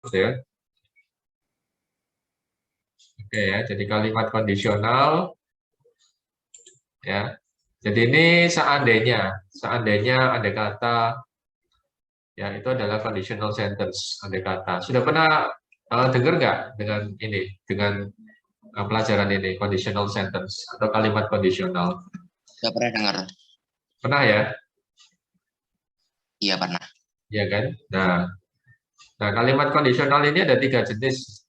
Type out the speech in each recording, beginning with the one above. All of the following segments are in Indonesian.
ya. Oke ya, jadi kalimat kondisional ya. Jadi ini seandainya ada kata ya itu adalah conditional sentence, ada kata. Sudah pernah dengar nggak dengan ini, dengan pelajaran ini, conditional sentence atau kalimat kondisional? Nggak pernah dengar. Pernah ya? Iya pernah. Iya kan? Nah kalimat kondisional ini ada 3 jenis.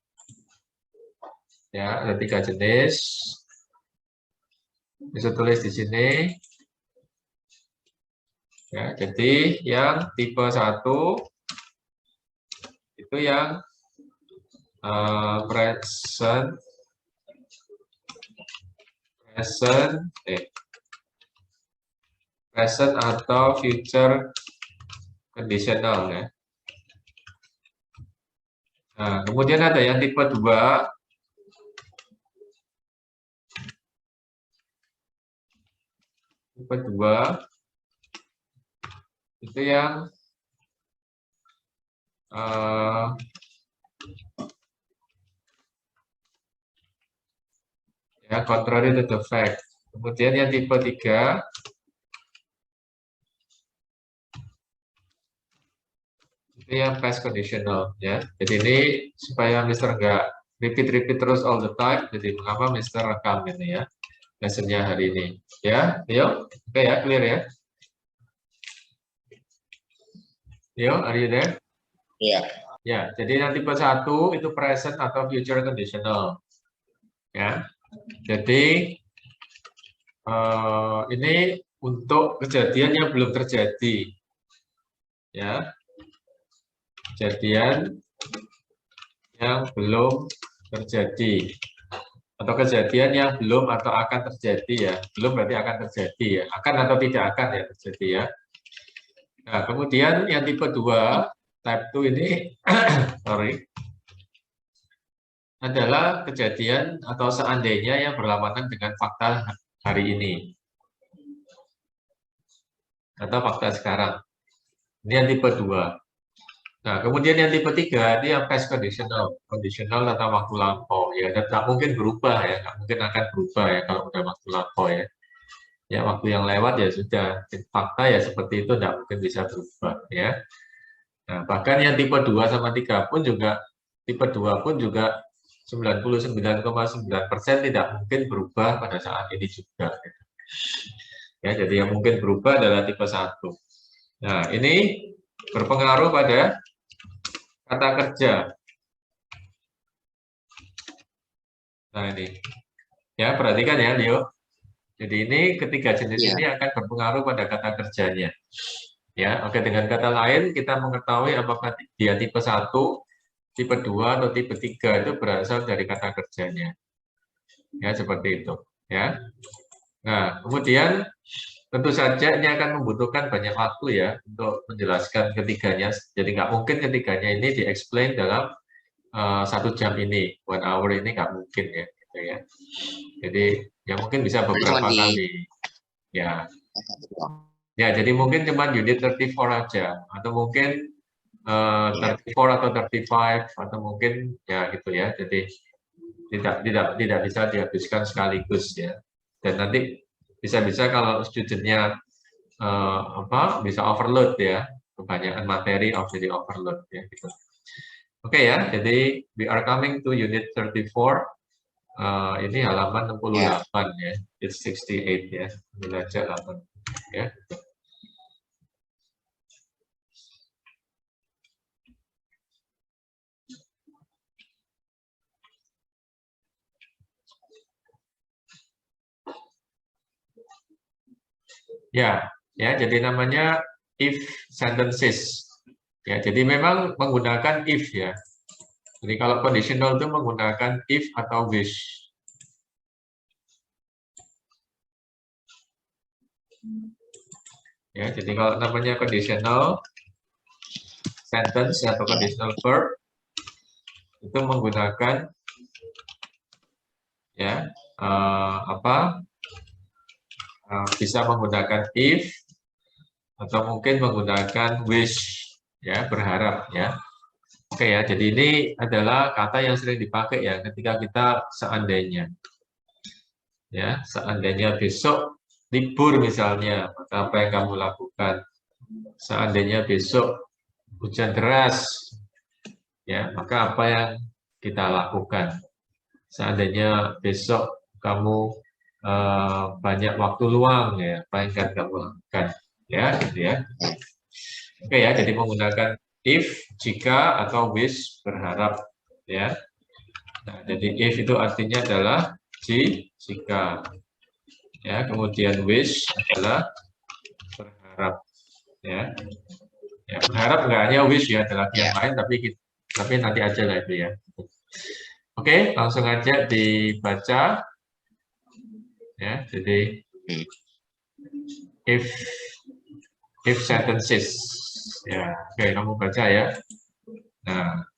Ya, ada 3 jenis. Bisa tulis di sini. Ya, jadi yang tipe 1 itu yang present atau future conditional ya. Nah, kemudian ada yang tipe 2. Tipe 2 itu yang ya contrary to the fact. Kemudian yang tipe 3 itu yang past conditional ya. Jadi ini supaya Mister nggak repeat terus all the time. Jadi mengapa Mister rekam ini ya lessonnya hari ini ya. Yo, oke ya, clear ya. Yo, are you there? Iya. Ya, jadi yang tipe 1 itu present atau future conditional ya. Jadi ini untuk kejadian yang belum terjadi ya. Kejadian yang belum terjadi atau kejadian yang belum atau akan terjadi ya. Belum berarti akan terjadi ya. Akan atau tidak akan ya terjadi ya. Nah, kemudian yang tipe 2 type 2 ini sorry, adalah kejadian atau seandainya yang berlawanan dengan fakta hari ini atau fakta sekarang. Ini yang tipe 2. Nah, kemudian yang tipe 3 ini yang past conditional atau waktu lampau ya, dan tak mungkin berubah ya, nggak mungkin akan berubah ya kalau udah waktu lampau ya. Ya waktu yang lewat ya sudah, fakta ya seperti itu, tidak mungkin bisa berubah ya. Nah, bahkan yang tipe 2 sama 3 pun juga, tipe 2 pun juga 99,9% tidak mungkin berubah pada saat ini juga. Ya, jadi yang mungkin berubah adalah tipe 1. Nah, ini berpengaruh pada kata kerja. Nah, ini. Ya, perhatikan ya, Leo. Jadi ini ketiga jenis ini akan berpengaruh pada kata kerjanya. Ya, oke, dengan kata lain kita mengetahui apakah dia tipe 1, tipe 2 atau tipe 3 itu berasal dari kata kerjanya. Ya, seperti itu, ya. Nah, kemudian tentu saja ini akan membutuhkan banyak waktu ya untuk menjelaskan ketiganya. Jadi nggak mungkin ketiganya ini di-explain dalam 1 jam ini, 1 hour ini nggak mungkin ya, gitu ya. Jadi ya mungkin bisa beberapa kali. Ya. Ya, jadi mungkin cuma unit 34 aja, atau mungkin 34 atau 35 atau mungkin ya gitu ya. Jadi tidak bisa dihabiskan sekaligus ya. Dan nanti bisa-bisa kalau studentnya bisa overload ya, kebanyakan materi jadi overload ya gitu. Oke ya, jadi we are coming to unit 34. Ini halaman 68 ya, it's 68 ya, belajar 8 ya. Ya, jadi namanya if sentences. Ya, jadi memang menggunakan if ya. Jadi kalau conditional itu menggunakan if atau wish. Ya, jadi kalau namanya conditional sentence atau conditional verb itu menggunakan ya bisa menggunakan if atau mungkin menggunakan wish ya, berharap ya. Oke ya, jadi ini adalah kata yang sering dipakai ya ketika kita seandainya. Ya, seandainya besok libur misalnya, maka apa yang kamu lakukan? Seandainya besok hujan deras, ya, maka apa yang kita lakukan? Seandainya besok kamu banyak waktu luang, ya, apa yang akan kamu lakukan? Ya, gitu ya. Oke ya, jadi menggunakan if, jika, atau wish, berharap, ya. Nah, jadi if itu artinya adalah jika, ya. Kemudian wish adalah berharap, ya. Ya, berharap nggak hanya wish ya, ada lagi yang Ya. lain, tapi nanti aja lah itu ya. Oke, langsung aja dibaca, ya. Jadi Hmm. if sentences, ya. Oke, kamu baca ya. Nah,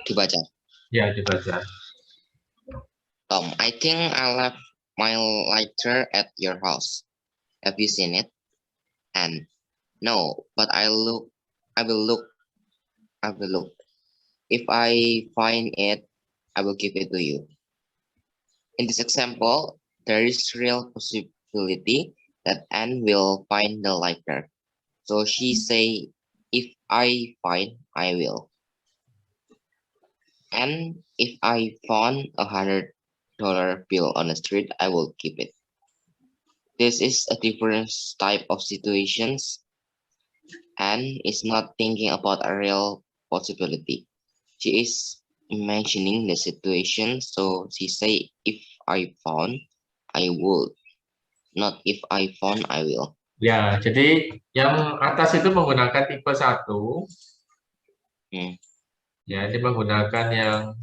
Dibaca. ya dibaca. Tom, I think I left my lighter at your house. Have you seen it? And no, but I will look. If I find it, I will give it to you. In this example, there is real possibility that Anne will find the lighter. So she say, if I find, I will. And if I found $100 bill on the street, I will keep it. This is a different type of situations and is not thinking about a real possibility. She is imagining the situation, so she say, if I found, I would. Not if I found, I will. Ya, jadi yang atas itu menggunakan tipe 1. Ya, ini menggunakan yang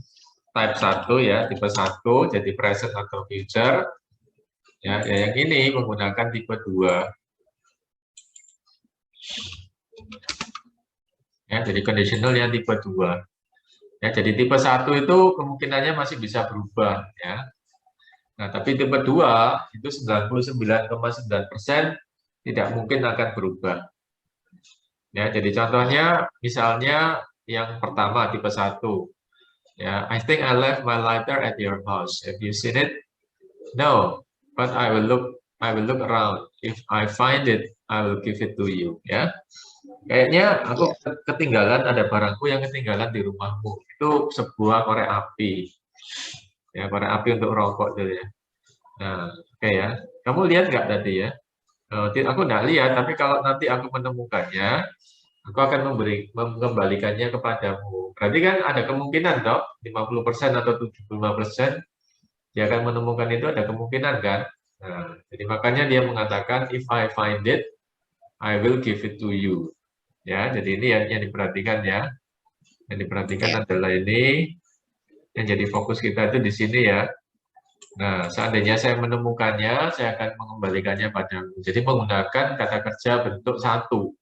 type 1 ya, tipe 1, jadi present atau future. Ya, yang ini menggunakan tipe 2. Ya, jadi conditional yang tipe 2. Ya, jadi tipe 1 itu kemungkinannya masih bisa berubah ya. Nah, tapi tipe 2 itu 99,9% tidak mungkin akan berubah. Ya, jadi contohnya misalnya yang pertama tipe 1. Ya, I think I left my lighter at your house. Have you seen it? No, but I will look around. If I find it, I will give it to you. Ya, kayaknya aku ketinggalan, ada barangku yang ketinggalan di rumahmu. Itu sebuah korek api. Ya, korek api untuk rokok itu ya. Nah, oke ya. Kamu lihat nggak tadi ya? Aku nggak lihat, tapi kalau nanti aku menemukannya, aku akan mengembalikannya kepadamu. Berarti kan ada kemungkinan toh, 50% atau 75% dia akan menemukan itu, ada kemungkinan kan. Nah, jadi makanya dia mengatakan if I find it, I will give it to you. Ya, jadi ini yang diperhatikan ya. Yang diperhatikan adalah ini, yang jadi fokus kita itu di sini ya. Nah, seandainya saya menemukannya, saya akan mengembalikannya padamu. Jadi menggunakan kata kerja bentuk 1.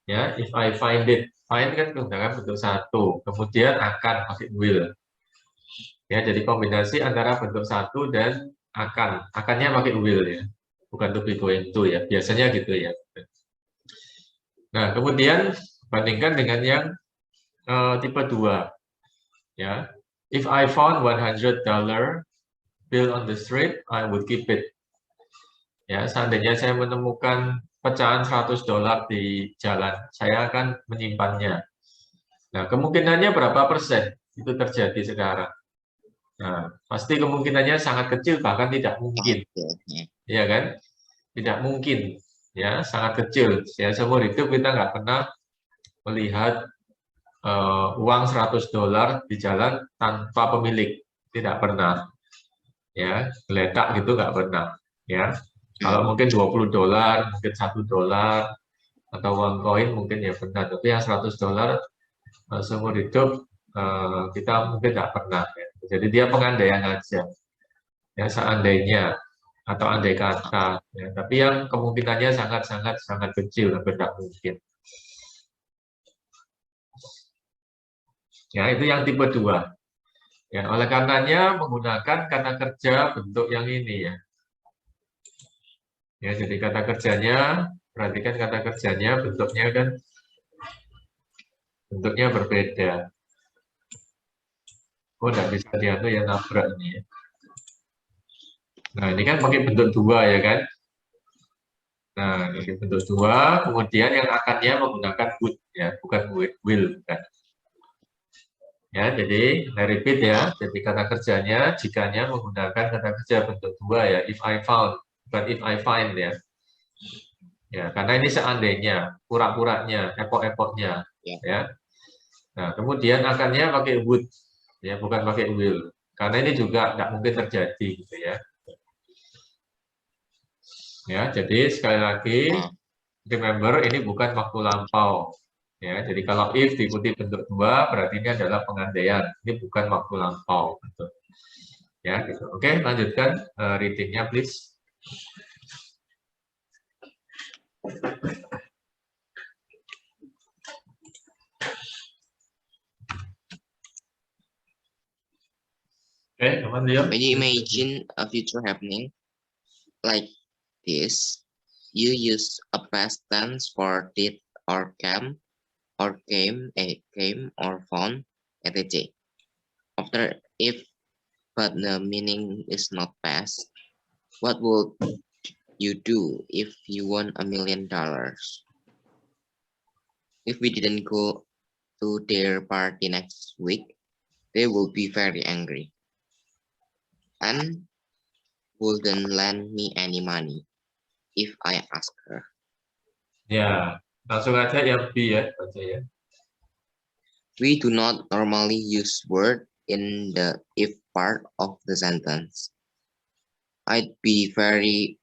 Ya, if I find it, find kan menggunakan bentuk 1. Kemudian akan pakai will. Ya, jadi kombinasi antara bentuk 1 dan akan. Akannya pakai will ya, bukan to be going to ya. Biasanya gitu ya. Nah, kemudian bandingkan dengan yang tipe 2. Ya, if I found $100 bill on the street, I would keep it. Ya, seandainya saya menemukan pecahan $100 di jalan, saya akan menyimpannya. Nah, kemungkinannya berapa persen itu terjadi sekarang? Nah, pasti kemungkinannya sangat kecil, bahkan tidak mungkin. Ya kan? Tidak mungkin. Ya, sangat kecil. Ya, seumur hidup kita nggak pernah melihat uang $100 di jalan tanpa pemilik. Tidak pernah. Ya, geletak gitu nggak pernah. Ya, kalau mungkin $20, mungkin $1, atau uang koin mungkin ya pernah. Tapi yang $100 seumur hidup kita mungkin tidak pernah. Ya. Jadi dia pengandaian aja. Ya, seandainya atau andai kata. Ya. Tapi yang kemungkinannya sangat kecil, hampir tidak mungkin. Ya, itu yang tipe 2. Ya, oleh karenanya menggunakan kata kerja bentuk yang ini ya. Ya, jadi kata kerjanya, perhatikan kata kerjanya bentuknya kan bentuknya berbeda. Oh, tidak bisa diatur yang nabrak ini ya. Nah, ini kan pakai bentuk dua ya kan? Nah, ini bentuk dua, kemudian yang akannya menggunakan would ya, bukan will kan. Ya, jadi I repeat ya. Jadi kata kerjanya jikanya menggunakan kata kerja bentuk dua ya, if I found, bukan if I find ya. Ya, karena ini seandainya, pura-puranya, epok-epoknya Ya. ya. Nah, kemudian akannya pakai would ya, bukan pakai will. Karena ini juga tidak mungkin terjadi gitu ya. Ya, jadi sekali lagi remember ini bukan waktu lampau. Ya, jadi kalau if diikuti bentuk dua berarti ini adalah pengandaian. Ini bukan waktu lampau. Betul. Ya, gitu. Oke, lanjutkan readingnya please. Oke, teman Leo. When you imagine a future happening like this, you use a past tense for did or came or came or found, etc. After if, but the meaning is not past, what would you do if you won $1 million? If we didn't go to their party next week, they will be very angry and wouldn't lend me any money if I ask her. Ya, langsung aja yang B ya, baca ya. We do not normally use word in the if part of the sentence. I'd be very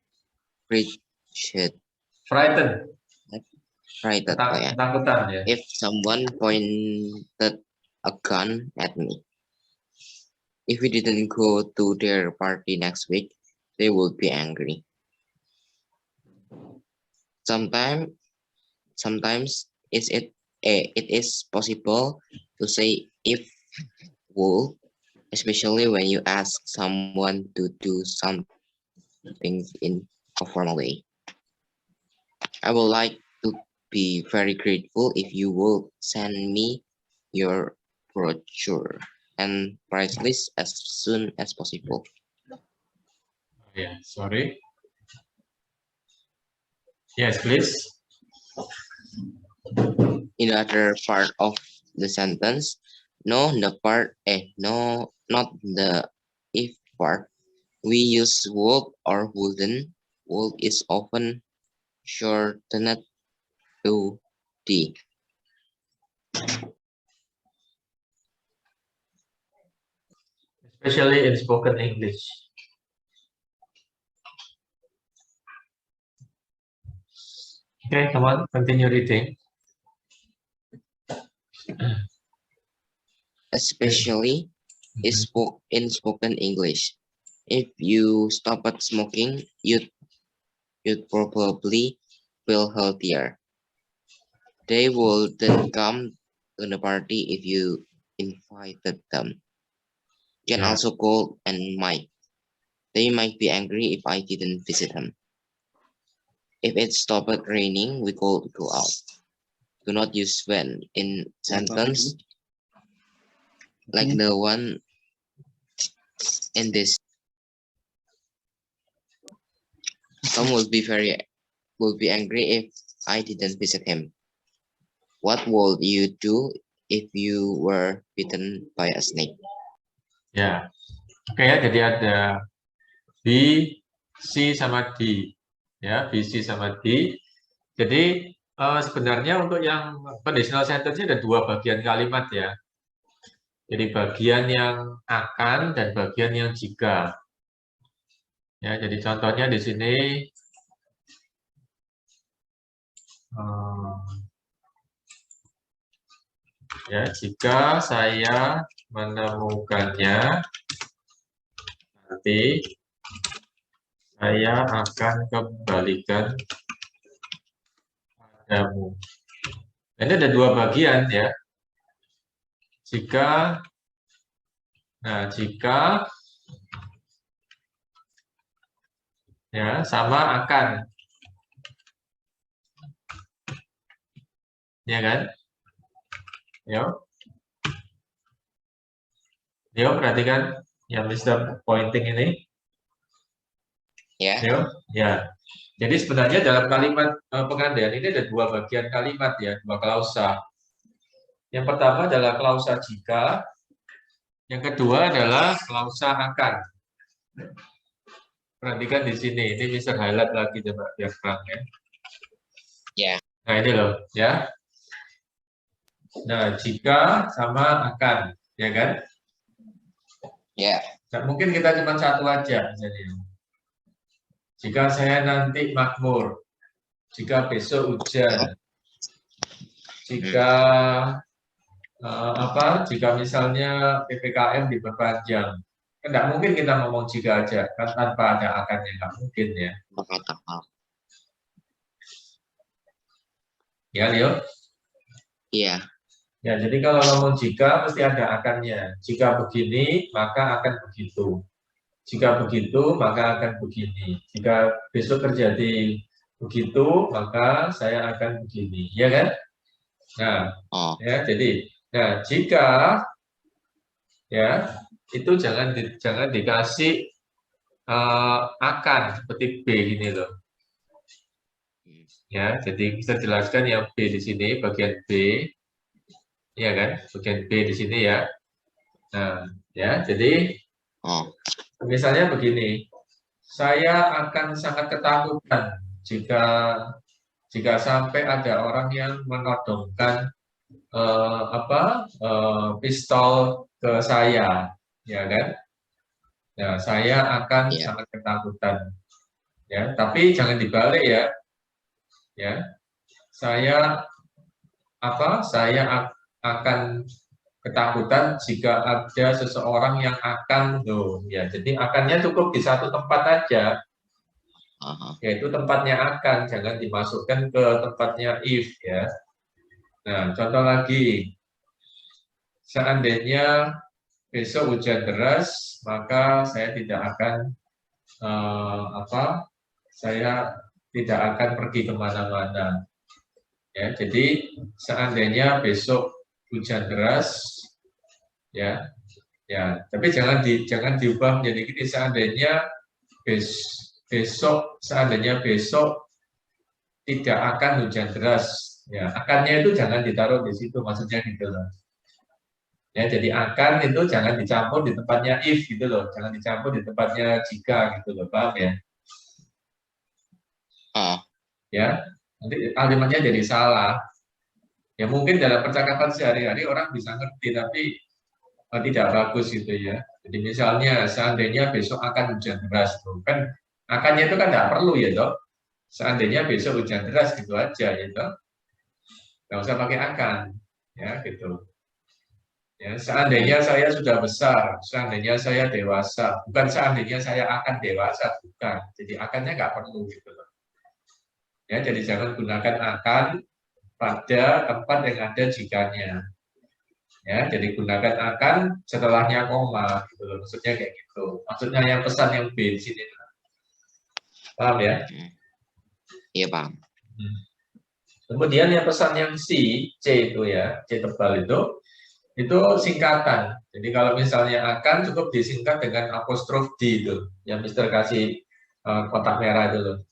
Frightened. Ketakutan ya. If someone pointed a gun at me. If we didn't go to their party next week, they would be angry. Sometimes it is possible to say if would, especially when you ask someone to do something in a formal way. I would like to be very grateful if you will send me your brochure and price list as soon as possible. Yeah, sorry. Yes, please. In the other part of the sentence, not the if part, we use would or wouldn't. Would is often shortened to D. Especially in spoken English. Okay, come on, continue reading. Especially in spoken English. If you stopped smoking, you'd probably feel healthier. They wouldn't come to the party if you invited them. Jen also called and Mike. They might be angry if I didn't visit them. If it stopped raining, we could go out. Do not use when in sentence like the one in this. Tom will be angry if I didn't visit him. What would you do if you were bitten by a snake? Ya, oke ya. Jadi ada B, C sama D. Ya, B, C sama D. Jadi sebenarnya untuk yang conditional sentence ada dua bagian kalimat ya. Jadi bagian yang akan dan bagian yang jika. Ya, jadi contohnya di sini ya, jika saya menemukannya nanti saya akan kembalikan padamu. Ini ada dua bagian ya. Jika Ya, sama akan. Ya kan? Yo, yo perhatikan yang Mister Pointing ini. Ya. Yo, ya. Jadi sebenarnya dalam kalimat pengandaian ini ada dua bagian kalimat ya, dua klausa. Yang pertama adalah klausa jika, yang kedua adalah klausa akan. Perhatikan di sini, ini Mister highlight lagi coba biar terang ya. Ya. Nah ini loh ya. Nah jika sama akan, ya kan? Ya. Nah, mungkin kita cuma satu aja misalnya. Jika saya nanti makmur, jika besok hujan, jika jika misalnya PPKM diperpanjang, tidak mungkin kita ngomong jika aja, kan tanpa ada akannya, nggak mungkin ya. Ya, Leo? Iya. Ya, jadi kalau ngomong jika, mesti ada akannya. Jika begini, maka akan begitu. Jika begitu, maka akan begini. Jika besok terjadi begitu, maka saya akan begini. Ya kan? Nah, ya, jadi, nah jika ya itu jangan dikasih akan seperti B gini loh. Ya, jadi bisa jelaskan yang B di sini bagian B, ya kan? Bagian B di sini ya. Nah, ya, jadi misalnya begini, saya akan sangat ketakutan jika sampai ada orang yang menodongkan pistol ke saya, ya kan? Nah, saya akan sangat ketakutan, ya. Tapi jangan dibalik ya. Saya akan ketakutan jika ada seseorang yang akan loh, ya. Jadi akannya cukup di satu tempat aja, yaitu tempatnya akan, jangan dimasukkan ke tempatnya if ya. Nah, contoh lagi, seandainya besok hujan deras, maka saya tidak akan saya tidak akan pergi kemana-mana. Ya, jadi seandainya besok hujan deras, ya, tapi jangan diubah menjadi gini. Seandainya besok tidak akan hujan deras, ya, akannya itu jangan ditaruh di situ, maksudnya gitu loh. Ya, jadi akan itu jangan dicampur di tempatnya if gitu loh, jangan dicampur di tempatnya jika gitu loh, paham ya? Ya, nanti kalimatnya jadi salah. Ya mungkin dalam percakapan sehari-hari orang bisa ngerti, tapi tidak bagus gitu ya. Jadi misalnya seandainya besok akan hujan deras, tuh kan akannya itu kan tidak perlu ya dok. Seandainya besok hujan deras gitu aja ya dok. Nggak usah pakai akan, ya gitu. Ya, seandainya saya sudah besar, seandainya saya dewasa, bukan seandainya saya akan dewasa, bukan. Jadi akannya nggak perlu gitu loh. Ya, jadi jangan gunakan akan pada tempat yang ada jikanya. Ya, jadi gunakan akan setelahnya koma gitu loh. Maksudnya kayak gitu. Maksudnya yang pesan yang B di sini. Paham ya? Iya, paham. Kemudian yang pesan yang C itu ya, C tebal itu singkatan. Jadi kalau misalnya akan cukup disingkat dengan apostrof D itu, yang Mister kasih kotak merah itu loh.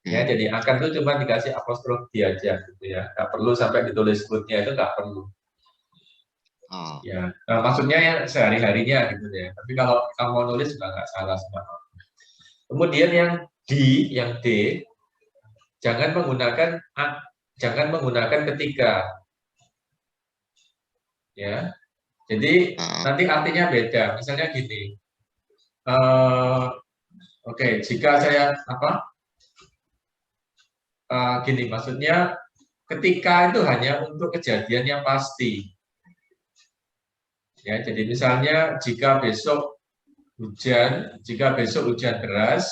Ya, jadi akan itu cuma dikasih apostrof D aja gitu ya. Nggak perlu sampai ditulis rootnya itu nggak perlu. Ya, maksudnya yang sehari-harinya gitu ya. Tapi kalau kamu mau nulis juga nggak salah sebenarnya. Kemudian yang D, jangan menggunakan ketika. Ya, jadi nanti artinya beda. Misalnya gini. Oke, jika saya gini, maksudnya ketika itu hanya untuk kejadian yang pasti. Ya, jadi misalnya jika besok hujan deras,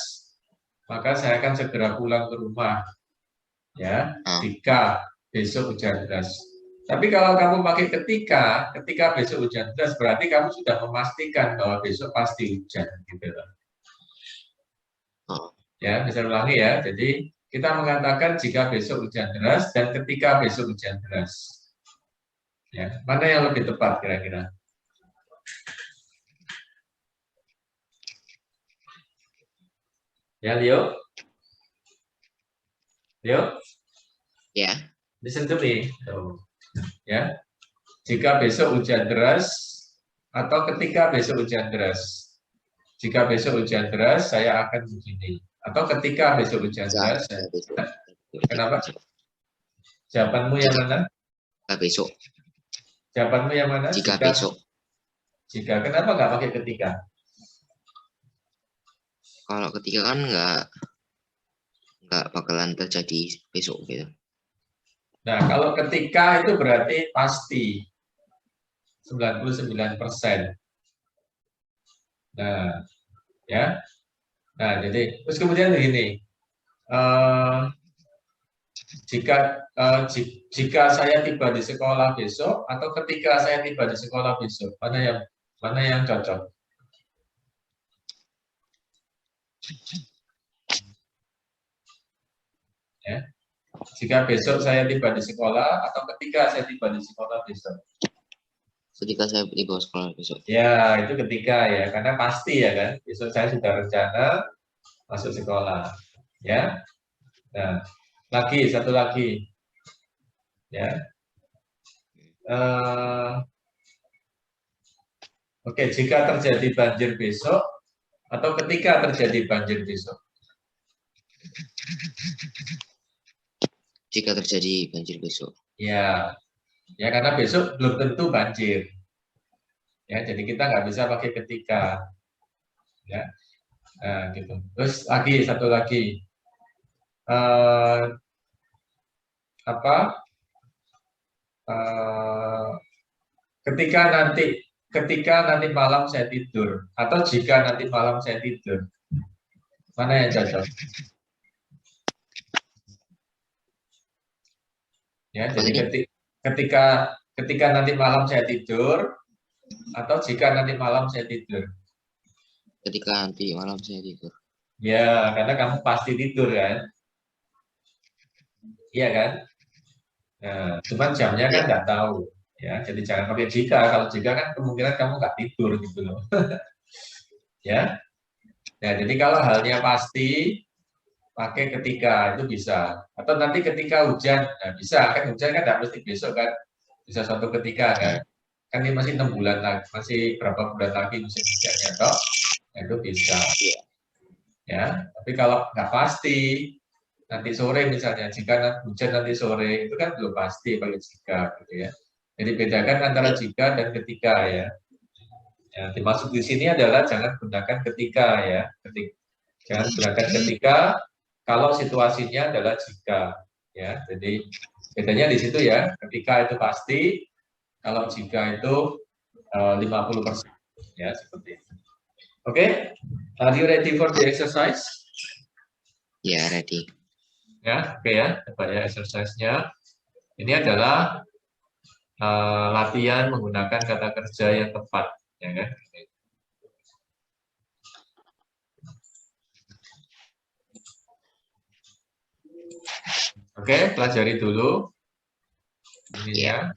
maka saya akan segera pulang ke rumah. Ya, jika besok hujan deras. Tapi kalau kamu pakai ketika besok hujan deras, berarti kamu sudah memastikan bahwa besok pasti hujan, gitu loh. Oh, Ya, bisa ulangi ya. Jadi kita mengatakan jika besok hujan deras dan ketika besok hujan deras. Ya, mana yang lebih tepat kira-kira? Ya, Leo. Leo, ya, listen to me. So, ya, jika besok hujan deras atau ketika besok hujan deras. Jika besok hujan deras, saya akan begini. Atau ketika besok hujan deras, jika besok, jika kenapa? besok, Jawabanmu yang jika mana? besok, Jawabanmu yang mana? jika Jika, besok. kenapa nggak pakai ketika? Kalau ketika kan nggak bakalan terjadi besok gitu. Nah, kalau ketika itu berarti pasti 99%. Nah, ya. Nah, jadi terus kemudian begini. eh, jika saya tiba di sekolah besok atau ketika saya tiba di sekolah besok, mana yang cocok? Ya. Jika besok saya tiba di sekolah atau ketika saya tiba di sekolah besok. Ketika saya tiba sekolah besok. Ya, itu ketika ya, karena pasti ya kan. Besok saya sudah rencana masuk sekolah. Ya. Nah, satu lagi. Ya. Oke, jika terjadi banjir besok atau ketika terjadi banjir besok. Jika terjadi banjir besok. Ya, ya karena besok belum tentu banjir. Ya, jadi kita nggak bisa pakai ketika. Ya, nah, gitu. Terus satu lagi. Eh, apa? Eh, ketika nanti malam saya tidur atau jika nanti malam saya tidur, mana yang cocok? Ya, jadi ketika nanti malam saya tidur atau jika nanti malam saya tidur. Ketika nanti malam saya tidur. Ya, karena kamu pasti tidur kan? Iya kan? Nah, cuman jamnya kan Ya, nggak tahu. Ya, jadi jangan pakai jika. Kalau jika kan kemungkinan kamu nggak tidur gitu loh. Ya. Nah, jadi kalau halnya pasti pakai ketika itu bisa. Atau nanti ketika hujan, nah bisa kan hujan kan nggak mesti besok kan? Bisa suatu ketika kan? Kan ini masih 6 bulan lagi, masih berapa bulan lagi musim hujannya toh? Nah, itu bisa. ya, Ya, tapi kalau nggak pasti, nanti sore misalnya, jika hujan nanti sore, itu kan belum pasti pakai jika gitu ya. Jadi bedakan antara ya, jika dan ketika ya. Ya, dimaksud di sini adalah jangan gunakan ketika ya. Jangan gunakan ketika kalau situasinya adalah jika ya. Jadi bedanya di situ ya. Ketika itu pasti, kalau jika itu 50% ya seperti itu. Oke, are you ready for the exercise? ya, ready. Ya, oke ya, coba ya exercise-nya. Ini adalah latihan menggunakan kata kerja yang tepat, ya kan? Oke, pelajari dulu ininya.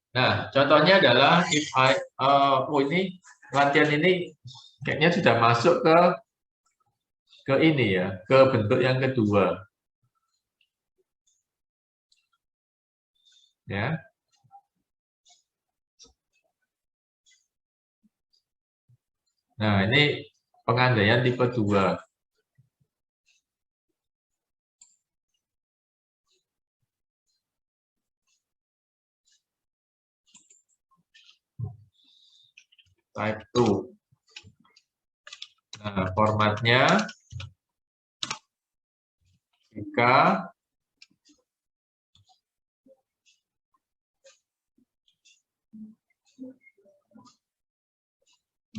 Nah, contohnya adalah if I, ini latihan ini kayaknya sudah masuk ke ini ya, ke bentuk yang kedua. Ya. Nah, ini pengandaian tipe 2. Type 2. Nah, formatnya jika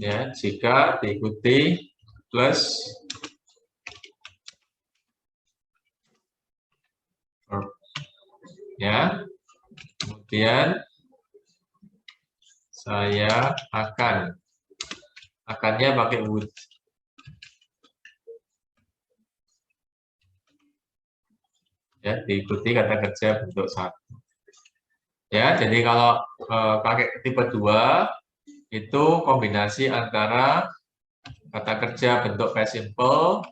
ya, jika diikuti plus verb. Ya. Kemudian saya akan Akannya pakai would. Ya, diikuti kata kerja bentuk 1. Ya, jadi kalau pakai tipe 2 itu kombinasi antara kata kerja bentuk past simple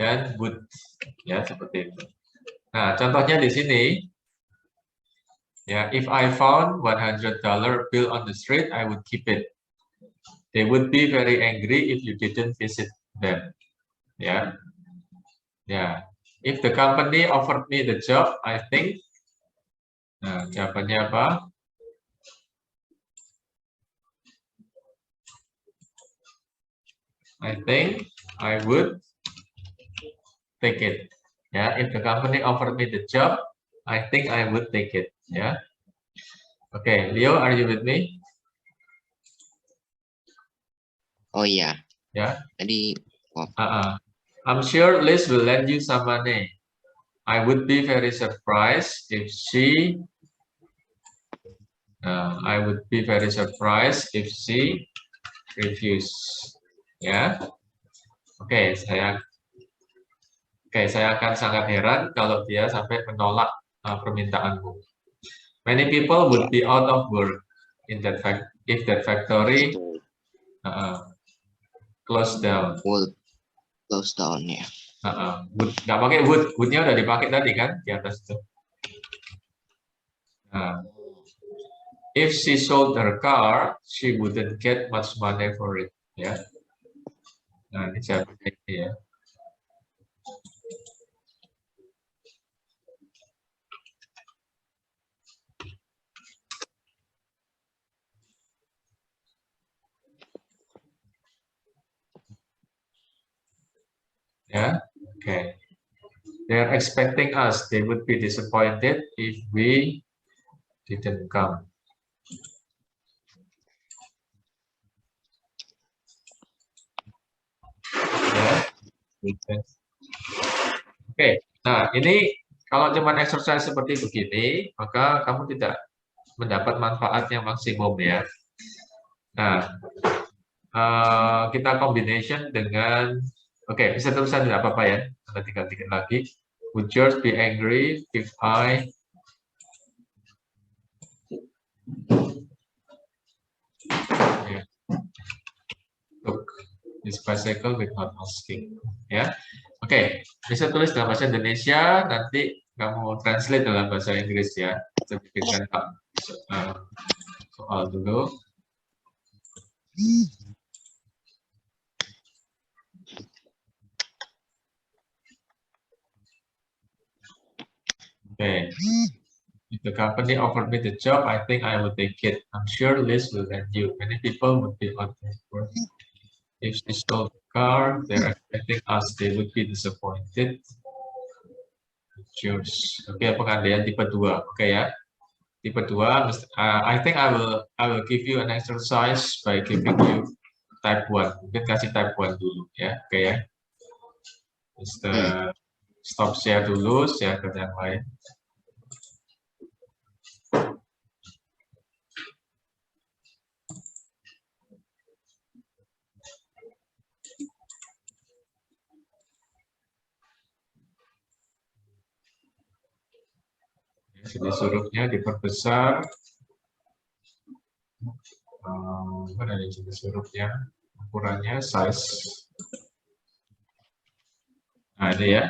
dan would. Ya, seperti itu. Nah, contohnya di sini ya, if I found $100 bill on the street, I would keep it. They would be very angry if you didn't visit them. Ya. Ya. If the company offered me the job, I think. Nah, jawabannya apa? I think I would take it. Ya, if the company offered me the job, I think I would take it. Ya. Oke, Leo, are you with me? Oh iya. Ya. Tadi. I'm sure Liz will lend you some money. I would be very surprised if she. I would be very surprised if she refuse. Ya. Oke, saya akan sangat heran kalau dia sampai menolak permintaanmu. Many people would be out of work in that if that factory closed down. Would close down ya. Nggak pakai would-nya udah dipakai tadi kan di atas itu. If she sold her car, she wouldn't get much money for it. Ya. Nah, ini jawabannya ini ya. Yeah, okay. They are expecting us. They would be disappointed if we didn't come. Ya, Oke. Nah, ini kalau cuma exercise seperti begini, maka kamu tidak mendapat manfaat yang maksimum ya. Nah, kita combination dengan, bisa tulisan tidak apa-apa ya, ada tiga lagi. Would George be angry if I took his bicycle without asking? Ya, bisa tulis dalam bahasa Indonesia, nanti kamu translate dalam bahasa Inggris ya. Kita bikinkan soal dulu. If the company offered me the job, I think I would take it. I'm sure Liz will lend you. Many people would be out of work. If she stole the car, they're expecting us. They would be disappointed. Choose. Pengandaian tipe 2. Ya. Tipe 2, I think I will give you an exercise by giving you type 1. Mungkin kasih type 1 dulu ya. Ya. Stop share dulu, share ke yang lain. Jadi hurufnya diperbesar. Mana yang jenis hurufnya? Ukurannya size. Nah, ini ya.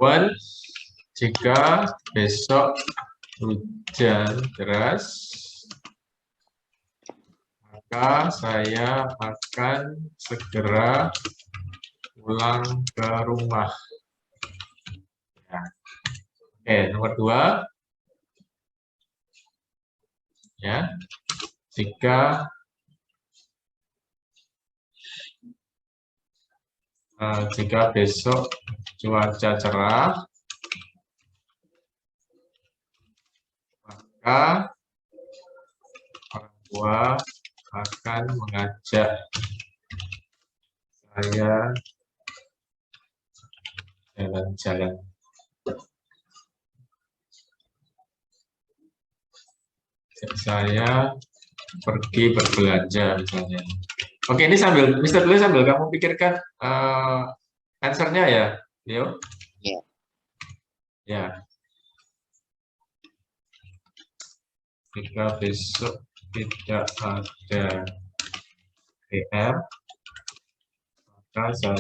One, jika besok hujan deras, maka saya akan segera pulang ke rumah. Ya. Nomor 2. Ya. Jika besok cuaca cerah, maka orang tua akan mengajak saya jalan-jalan. Saya pergi berbelanja misalnya. Oke, ini sambil Mister Blue sambil kamu pikirkan answernya ya, Leo. Ya. Ya. Jika besok tidak ada PR, maka saya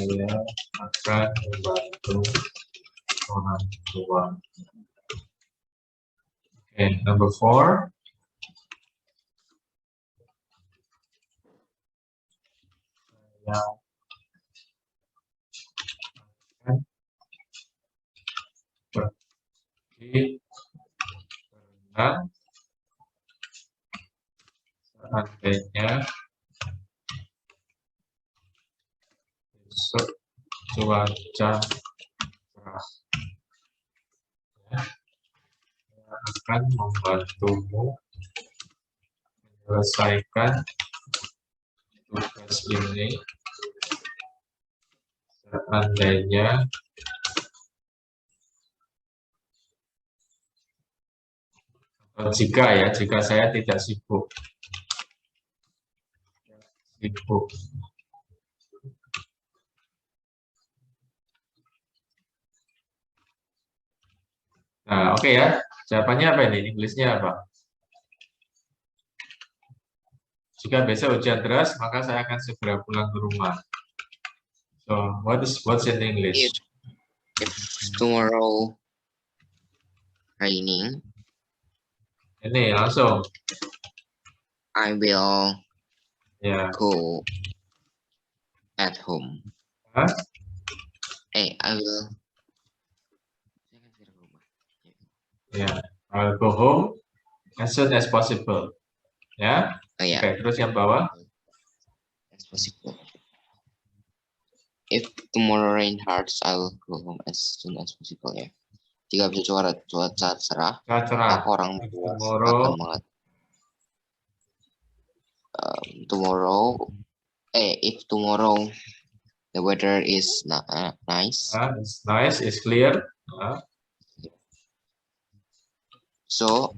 akan membantu orang tua. Okay, number 4. Saya akan pergi berenang seandainya besok cuaca cerah. Saya akan membantumu menyelesaikan tugas ini seandainya jika saya tidak sibuk. Nah, oke ya. Jawabannya apa ini? Inggrisnya apa? Jika besok hujan deras, maka saya akan segera pulang ke rumah. So, what's in English? If tomorrow raining, Ini langsung. I will Ya. go at home. Hah? I will. Ya. I'll go home as soon as possible. Ya. Oh ya. Oke, terus yang bawah. As possible. If tomorrow rain hard, I will go home as soon as possible ya. Jika besok cuaca cerah, aku orang tua akan mengat. If tomorrow the weather is nice. It's nice, it's clear. So,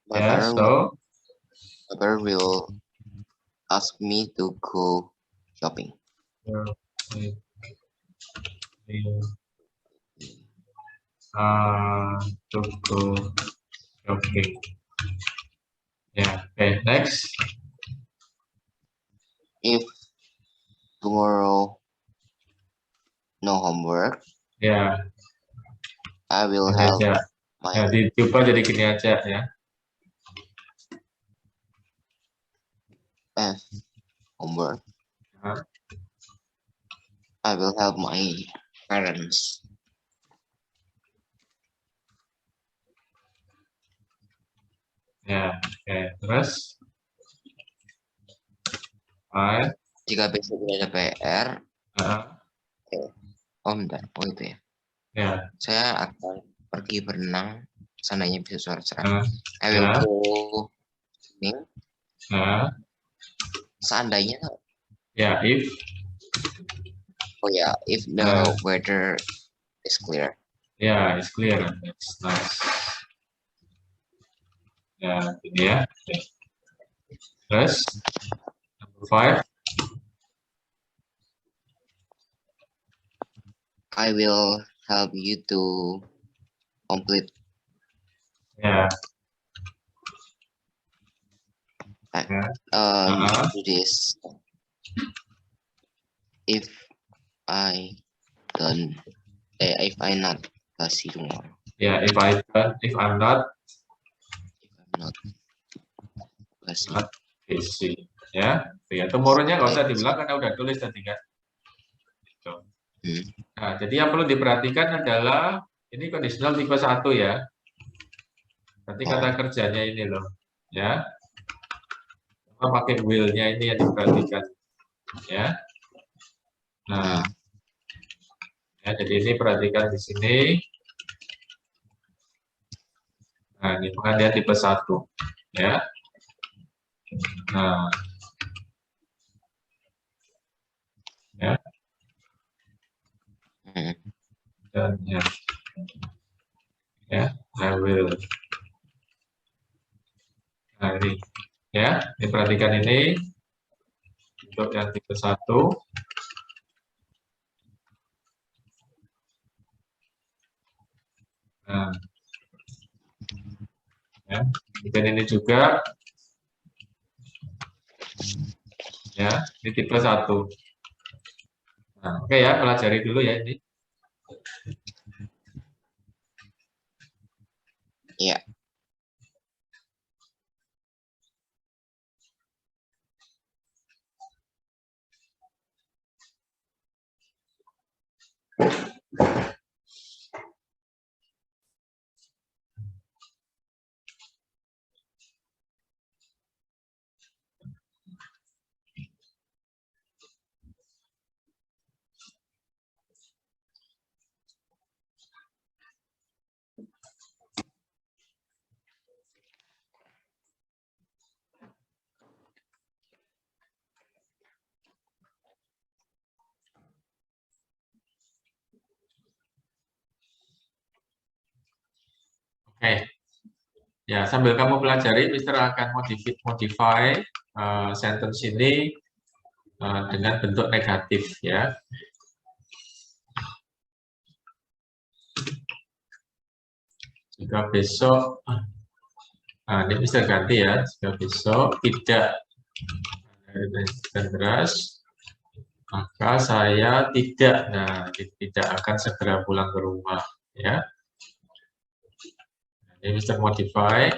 Yeah, Papa will ask me to go shopping. To go shopping. Yeah. Okay. Next. If tomorrow no homework. Ya. I will help. Ya, dicoba jadi gini aja ya. Homework. I will help my parents. Ya, oke. Terus? Jika besok tidak ada PR. Bentar. Oh itu ya. Ya. Saya akan pergi berenang. Seandainya bisa suara cerah. I will go swimming. Seandainya. Ya, if. Oh ya, if the weather is clear. Yeah, it's clear. That's nice. Ya, ini ya. Terus, number 5. I will help you to complete. Ya. Do this. If I'm not busy tomorrow. Yeah, if I'm not busy. Ya, tomorrow-nya nggak usah diulang karena udah tulis tadi kan. Nah, jadi yang perlu diperhatikan adalah ini conditional tipe 1 ya. Berarti kata kerjanya ini loh, ya. Pakai will-nya ini yang diperhatikan, ya. Nah, ya, jadi ini perhatikan di sini. Nah, ini pengandian tipe 1, ya. Nah, ya. Dan ya, I will. Nah, ini, ya. ini perhatikan ini untuk yang tipe 1. Nah, ya, dan ini juga, ya, ini tipe 1. Nah, oke ya, pelajari dulu ya ini. Ya. Oke. Ya, sambil kamu pelajari, Mister akan modify sentence ini dengan bentuk negatif ya. Jika besok, nah ini Mister ganti ya, jika besok tidak ada deras, maka saya tidak akan segera pulang ke rumah ya. Ini Mister modify.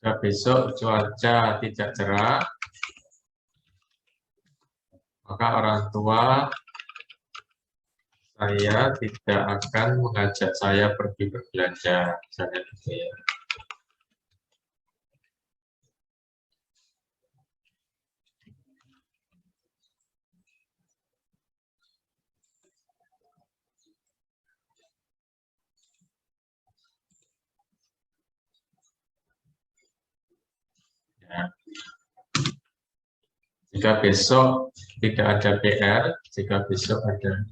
Jika besok cuaca tidak cerah, maka orang tua saya tidak akan mengajak saya pergi berbelanja, misalnya gitu ya. Ya. Jika besok tidak ada PR, jika besok ada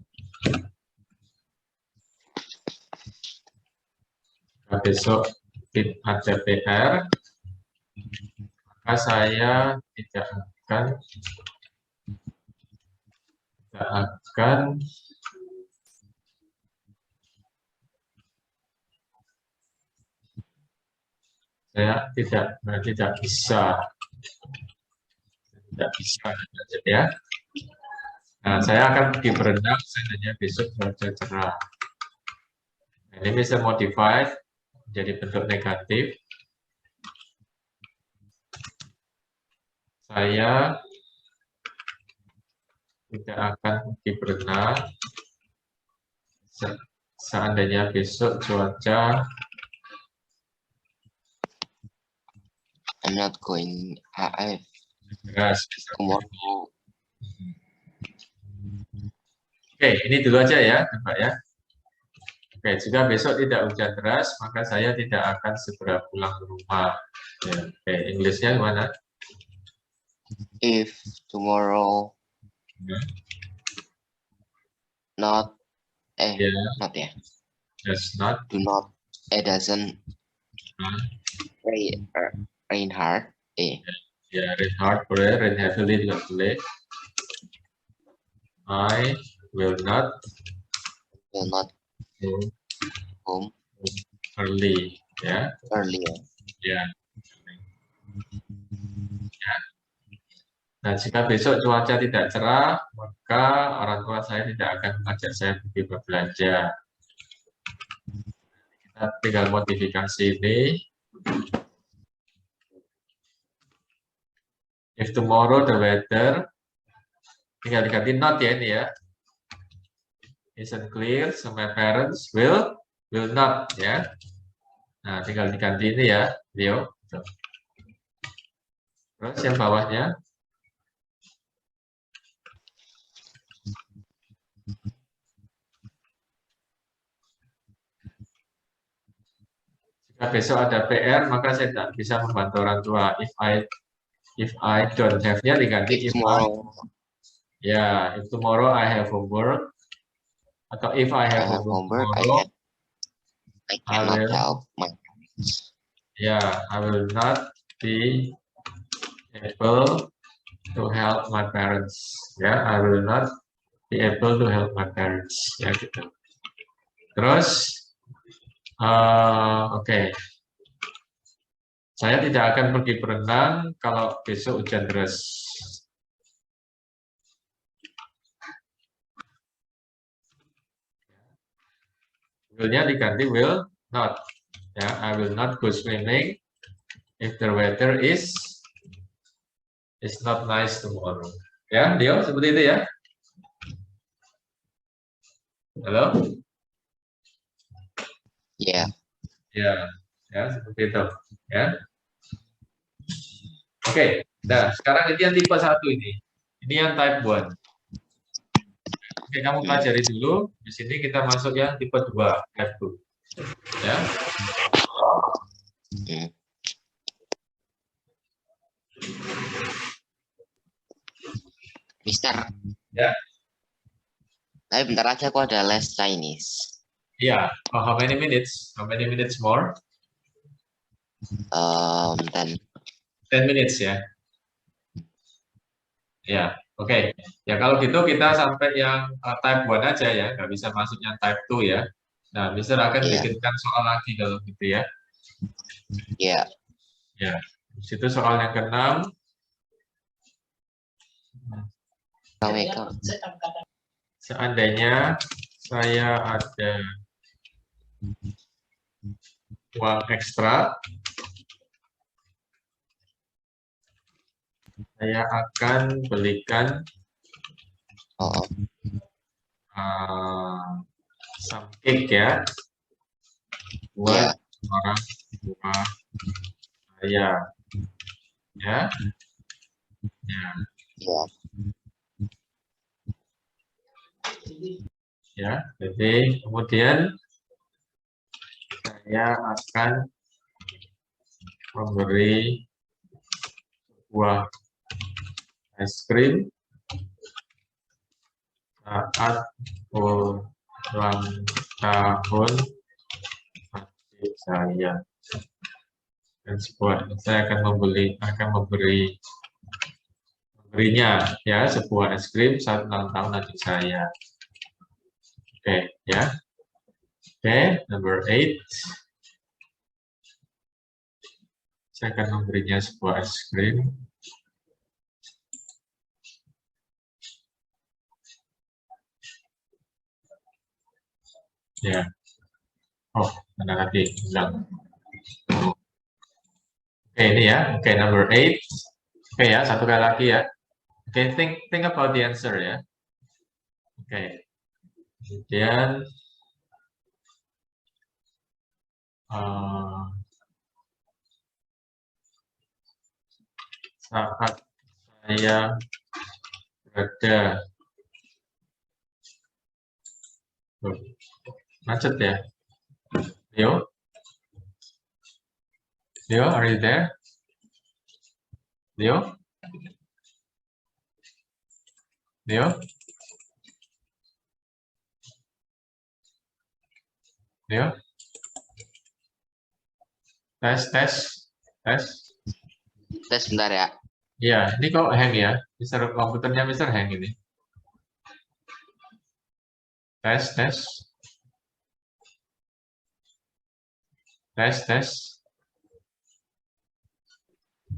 PR, maka saya tidak akan saya tidak bisa ya. Nah, saya akan pergi berenang seandainya besok cuaca cerah. Nah, ini bisa modify jadi bentuk negatif. Saya tidak akan pergi berenang seandainya besok cuaca. I'm not going. Deras. Tomorrow. Oke, ini dulu aja ya, Pak ya. Oke, jika besok tidak hujan deras, maka saya tidak akan segera pulang ke rumah. Ya, oke, Inggrisnya gimana? If tomorrow not not ya. Does not. Do not. It doesn't rain hard. Ya, rain hard boleh, rain heavily juga boleh. I will not go home early. Ya. Early. Ya. Nah, jika besok cuaca tidak cerah, maka orang tua saya tidak akan mengajak saya pergi berbelanja. Kita tinggal modifikasi ini. If tomorrow the weather, tinggal diganti not ya ini ya. Isn't clear, so my parents will not ya. Nah, tinggal diganti ini ya, Leo. Terus yang bawahnya. Jika besok ada PR, maka saya tidak bisa membantu orang tua. If I don't have-nya diganti if tomorrow I have homework. Atau if I have homework, tomorrow, I cannot will, help my parents. yeah, I will not be able to help my parents. Ya, I will not be able to help my parents. Ya, gitu. Terus, oke. Saya tidak akan pergi berenang kalau besok hujan deras. Will-nya diganti will not. Ya, I will not go swimming if the weather is not nice tomorrow. Ya, Dio, seperti itu ya. Halo? Yeah. Ya, seperti itu. Ya. Oke, nah sekarang ini yang tipe 1 ini. Ini yang type 1. Oke, kamu pelajari dulu. Di sini kita masuk yang tipe 2, type 2. Ya. Mister. Ya. Tapi bentar aja aku ada les Chinese. Iya. Oh, how many minutes? How many minutes more? 10 minutes ya. Ya, oke. Ya kalau gitu kita sampai yang type 1 aja ya, nggak bisa masuk yang type 2 ya. Nah, Mister akan bikinkan soal lagi kalau gitu ya. Iya. Ya, di situ soal yang ke-6. Seandainya saya ada uang ekstra, saya akan belikan some cake ya buat orang tua saya. Ya. Ya, jadi kemudian saya akan memberi sebuah es krim saat ulang tahun adik saya. Dan saya akan memberinya ya sebuah es krim saat ulang tahun adik saya. Oke, ya. Oke, number 8. Saya akan memberinya sebuah es krim. Ya. Oh, mana lagi? Bilang. Oke, ini ya. Oke, number 8. Oke ya, satu kali lagi ya. Oke, think about the answer ya. Oke. Kemudian saat saya berada macet ya. Leo, are you there? Leo? Tes bentar ya. Iya, ini kok hang ya? Komputernya Mister hang ini. Tes.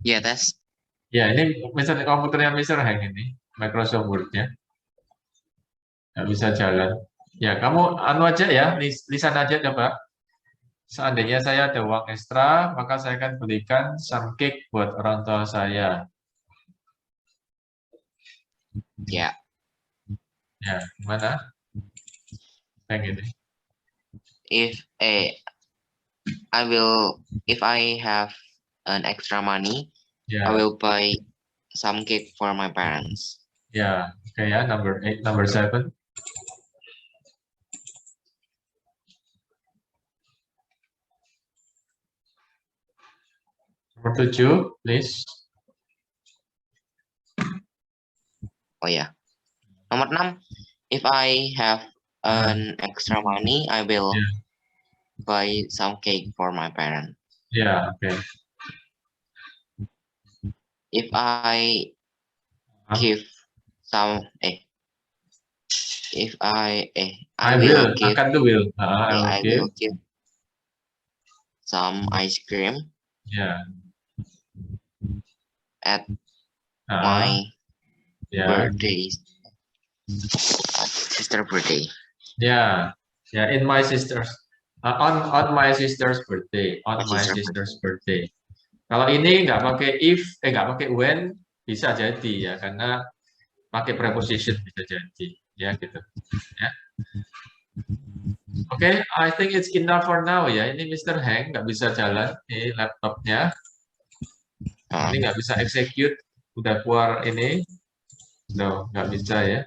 Iya, tes. Ya, ini komputernya Mister hang ini, Microsoft Word-nya. Nggak bisa jalan. Ya, kamu anu aja ya, lisan aja coba. Seandainya saya ada uang ekstra, maka saya akan belikan some cake buat orang tua saya. Ya. Ya, gimana? Yang ini. If I have an extra money, I will buy some cake for my parents. Ya, oke ya, number 8, number 7. Nomor 7, please. Oh ya. Nomor 6, if I have earn extra money, I will Yeah. buy some cake for my parents. Yeah, okay. If I give some, if I will give, akan tuh will. I will I give. will give some ice cream Yeah. at Uh, my yeah. birthday, sister birthday. Yeah. Yeah, in my sister's on my sister's birthday, on my Sister sister's birthday. Kalau ini nggak pakai if, nggak pakai when, bisa jadi ya, karena pakai preposition bisa jadi, ya gitu. Ya. Oke, I think it's enough for now ya. Ini Mr. Hank nggak bisa jalan, ini laptopnya, ini nggak bisa execute, udah keluar ini, no, nggak bisa ya.